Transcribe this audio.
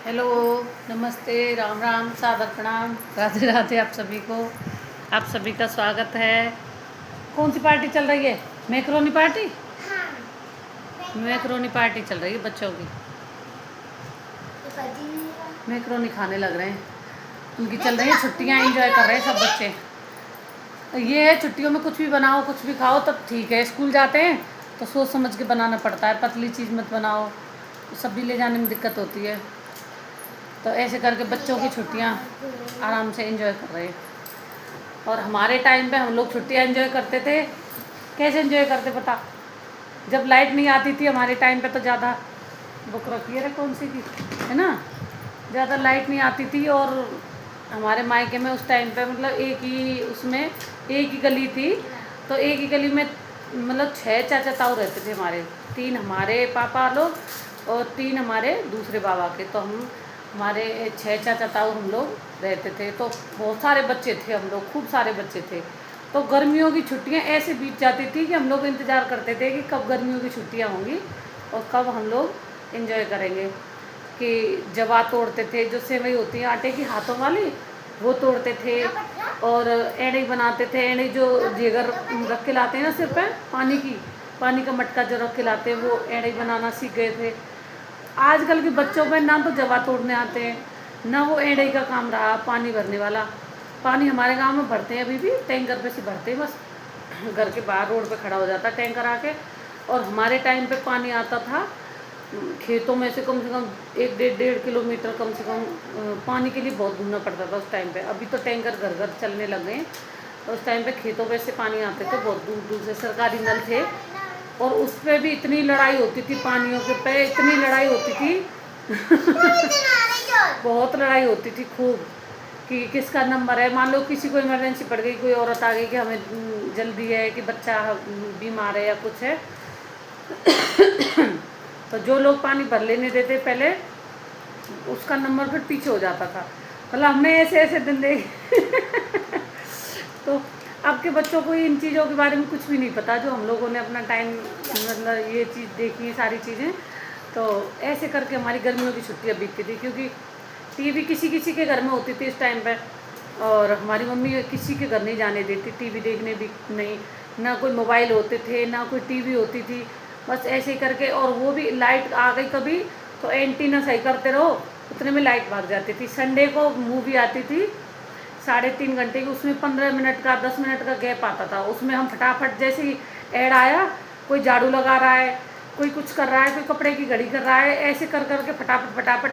Hello, नमस्ते, राम राम, सादर प्रणाम, राधे राधे आप सभी को। आप सभी का स्वागत है। कौन सी पार्टी चल रही है? Macaroni party. मैक्रोनी पार्टी चल रही है बच्चों की। मैक्रोनी खाने लग रहे हैं। उनकी चल रही है छुट्टियां, एंजॉय कर रहे हैं सब बच्चे। ये है छुट्टियों में कुछ भी बनाओ कुछ भी खाओ तब ठीक है। स्कूल जाते हैं तो सोच समझ के बनाना पड़ता है। पतली चीज़ मत बनाओ, सब्जी ले जाने में दिक्कत होती है। तो ऐसे करके बच्चों की छुट्टियां आराम से एंजॉय कर रहे हैं। और हमारे टाइम पे हम लोग छुट्टियां एंजॉय करते थे। कैसे एंजॉय करते पता? जब लाइट नहीं आती थी हमारे टाइम पे तो ज़्यादा बुक रखी है कौन सी की है ना, ज़्यादा लाइट नहीं आती थी। और हमारे मायके में उस टाइम पे मतलब एक ही उसमें एक ही गली थी। तो एक ही गली में मतलब 6 चाचा ताऊ रहते थे हमारे। 3 हमारे पापा लोग और 3 हमारे दूसरे बाबा के। तो हम हमारे 6 चाचा ताऊ हम लोग रहते थे। तो बहुत सारे बच्चे थे, हम लोग खूब सारे बच्चे थे। तो गर्मियों की छुट्टियां ऐसे बीत जाती थी कि हम लोग इंतज़ार करते थे कि कब गर्मियों की छुट्टियां होंगी और कब हम लोग एंजॉय करेंगे। कि जवा तोड़ते थे, जो सेवई होती है आटे की हाथों वाली, वो तोड़ते थे। और एड़ी बनाते थे। एड़ी जो जेगर रख के लाते हैं ना सिर पे, पानी का मटका जो रख के लाते हैं, वो एड़ी बनाना सीख गए थे। आजकल के बच्चों में ना तो जवा तोड़ने आते हैं ना वो एड़ी का काम रहा पानी भरने वाला। पानी हमारे गांव में भरते हैं अभी भी, टैंकर पे से भरते हैं बस। घर के बाहर रोड पे खड़ा हो जाता टैंकर आके। और हमारे टाइम पे पानी आता था खेतों में से कम 1 डेढ़ किलोमीटर कम से कम। पानी के लिए बहुत घूमना पड़ता था उस टाइम पे। अभी तो टैंकर घर घर चलने लग गए। उस टाइम पे खेतों पे से पानी आते थे बहुत दूर दूर से, सरकारी नल थे। और उस पर भी इतनी लड़ाई होती थी, पानियों के पे इतनी लड़ाई होती थी बहुत लड़ाई होती थी खूब। कि किसका नंबर है, मान लो किसी को इमरजेंसी पड़ गई, कोई औरत आ गई कि हमें जल्दी है कि बच्चा बीमार है या कुछ है तो जो लोग पानी भर लेने देते पहले, उसका नंबर फिर पीछे हो जाता था। मतलब हमने ऐसे ऐसे दिन देखे तो अब के बच्चों को इन चीज़ों के बारे में कुछ भी नहीं पता, जो हम लोगों ने अपना टाइम मतलब ये चीज़ देखी है सारी चीज़ें। तो ऐसे करके हमारी गर्मियों की छुट्टियाँ बीतती थी। क्योंकि टीवी किसी किसी के घर में होती थी इस टाइम पे। और हमारी मम्मी किसी के घर नहीं जाने देती टीवी देखने भी नहीं। ना कोई मोबाइल होते थे ना कोई टीवी होती थी, बस ऐसे ही करके। और वो भी लाइट आ गई कभी तो एंटीना सही करते रहो, उतने में लाइट भाग जाती थी। संडे को मूवी आती थी 3.5 घंटे की, उसमें 15 मिनट का 10 मिनट का गैप आता था। उसमें हम फटाफट जैसे ही ऐड आया, कोई झाड़ू लगा रहा है, कोई कुछ कर रहा है, कोई कपड़े की घड़ी कर रहा है, ऐसे कर करके फटाफट फटाफट